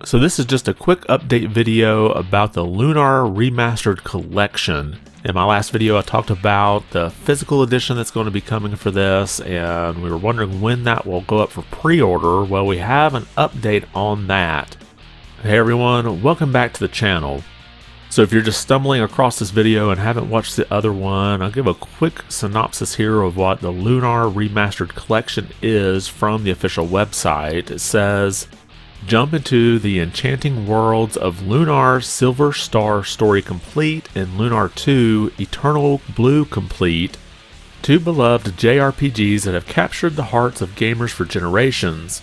So this is just a quick update video about the Lunar Remastered Collection. In my last video I talked about the physical edition that's going to be coming for this, and we were wondering when that will go up for pre-order. Well, we have an update on that. Hey everyone, welcome back to the channel. So if you're just stumbling across this video and haven't watched the other one, I'll give a quick synopsis here of what the Lunar Remastered Collection is from the official website. It says, jump into the enchanting worlds of Lunar Silver Star Story Complete and Lunar 2 Eternal Blue Complete, two beloved JRPGs that have captured the hearts of gamers for generations.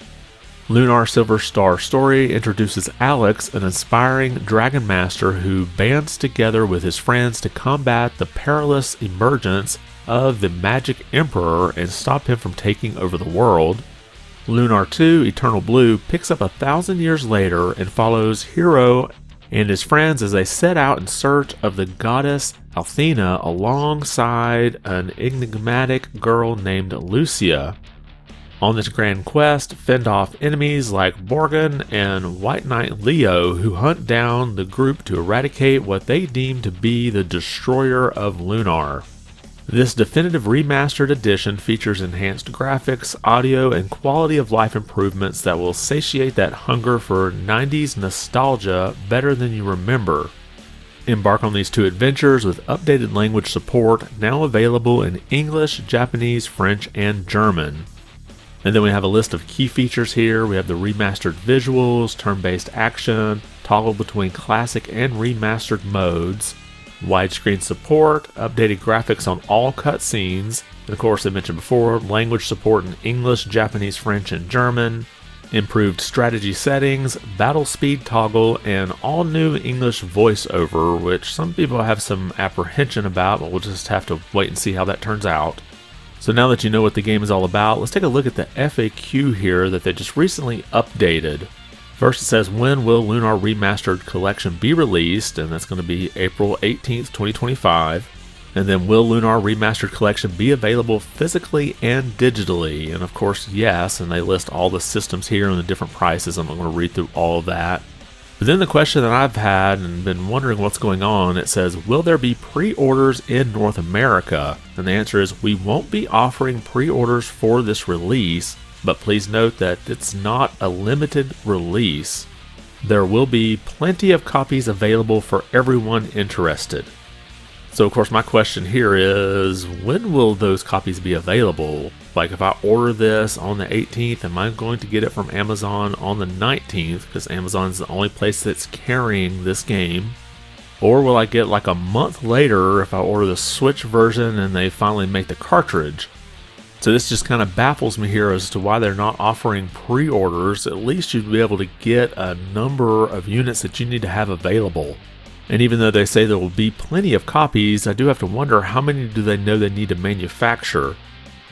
Lunar Silver Star Story introduces Alex, an inspiring dragon master who bands together with his friends to combat the perilous emergence of the Magic Emperor and stop him from taking over the world. Lunar 2 Eternal Blue picks up 1,000 years later and follows Hero and his friends as they set out in search of the goddess Athena alongside an enigmatic girl named Lucia. On this grand quest, fend off enemies like Morgan and White Knight Leo, who hunt down the group to eradicate what they deem to be the destroyer of Lunar. This definitive remastered edition features enhanced graphics, audio, and quality of life improvements that will satiate that hunger for 90s nostalgia better than you remember. Embark on these two adventures with updated language support, now available in English, Japanese, French, and German. And then we have a list of key features here. We have the remastered visuals, turn-based action, toggle between classic and remastered modes, widescreen support, updated graphics on all cutscenes, and of course, I mentioned before, language support in English, Japanese, French, and German, improved strategy settings, battle speed toggle, and all new English voiceover, which some people have some apprehension about, but we'll just have to wait and see how that turns out. So now that you know what the game is all about, let's take a look at the FAQ here that they just recently updated. First it says, when will Lunar Remastered Collection be released? And that's going to be April 18th, 2025. And then, will Lunar Remastered Collection be available physically and digitally? And of course, yes, and they list all the systems here and the different prices. I'm not going to read through all of that. But then the question that I've had and been wondering what's going on, it says, will there be pre-orders in North America? And the answer is, we won't be offering pre-orders for this release, but please note that it's not a limited release. There will be plenty of copies available for everyone interested. So of course my question here is, when will those copies be available? Like if I order this on the 18th, am I going to get it from Amazon on the 19th? Because Amazon's the only place that's carrying this game. Or will I get like a month later if I order the Switch version and they finally make the cartridge? So this just kind of baffles me here as to why they're not offering pre-orders. At least you'd be able to get a number of units that you need to have available. And even though they say there will be plenty of copies, I do have to wonder how many do they know they need to manufacture?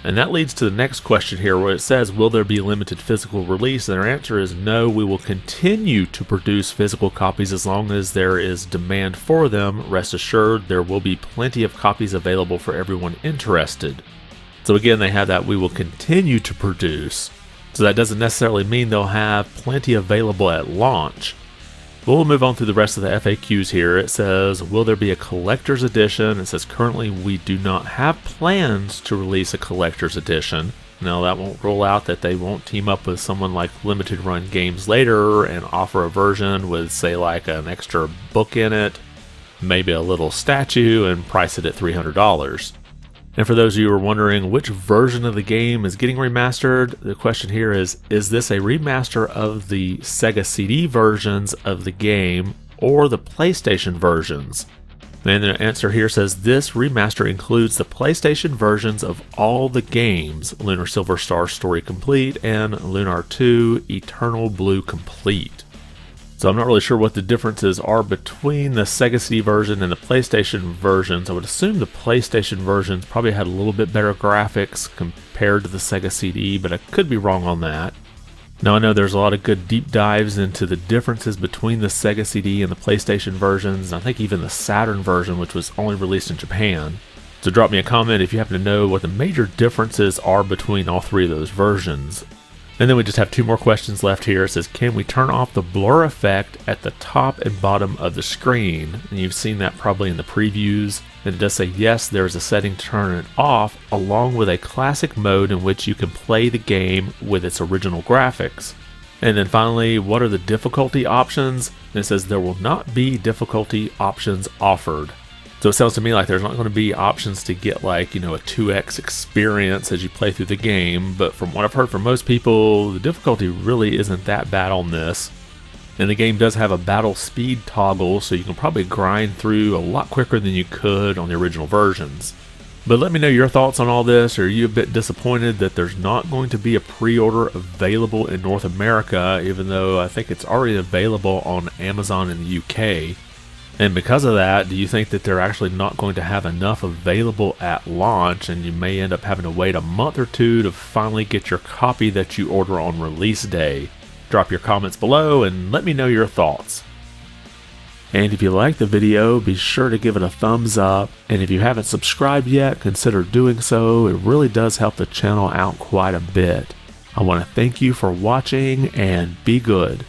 And that leads to the next question here where it says, will there be limited physical release? And their answer is no, we will continue to produce physical copies as long as there is demand for them. Rest assured, there will be plenty of copies available for everyone interested. So again, they have that we will continue to produce. So that doesn't necessarily mean they'll have plenty available at launch. But we'll move on through the rest of the FAQs here. It says, will there be a collector's edition? It says, currently we do not have plans to release a collector's edition. Now that won't rule out that they won't team up with someone like Limited Run Games later and offer a version with, say, like an extra book in it, maybe a little statue, and price it at $300. And for those of you who are wondering which version of the game is getting remastered, the question here is this a remaster of the Sega CD versions of the game or the PlayStation versions? And the answer here says this remaster includes the PlayStation versions of all the games, Lunar Silver Star Story Complete and Lunar 2 Eternal Blue Complete. So I'm not really sure what the differences are between the Sega CD version and the PlayStation versions. I would assume the PlayStation versions probably had a little bit better graphics compared to the Sega CD, but I could be wrong on that. Now I know there's a lot of good deep dives into the differences between the Sega CD and the PlayStation versions, and I think even the Saturn version, which was only released in Japan. So drop me a comment if you happen to know what the major differences are between all three of those versions. And then we just have two more questions left here. It says, can we turn off the blur effect at the top and bottom of the screen? And you've seen that probably in the previews. And it does say, yes, there is a setting to turn it off, along with a classic mode in which you can play the game with its original graphics. And then finally, what are the difficulty options? And it says there will not be difficulty options offered. So it sounds to me like there's not going to be options to get like, a 2x experience as you play through the game. But from what I've heard from most people, the difficulty really isn't that bad on this. And the game does have a battle speed toggle, so you can probably grind through a lot quicker than you could on the original versions. But let me know your thoughts on all this. Are you a bit disappointed that there's not going to be a pre-order available in North America, even though I think it's already available on Amazon in the UK? And because of that, do you think that they're actually not going to have enough available at launch, and you may end up having to wait a month or two to finally get your copy that you order on release day? Drop your comments below and let me know your thoughts. And if you liked the video, be sure to give it a thumbs up. And if you haven't subscribed yet, consider doing so. It really does help the channel out quite a bit. I want to thank you for watching and be good.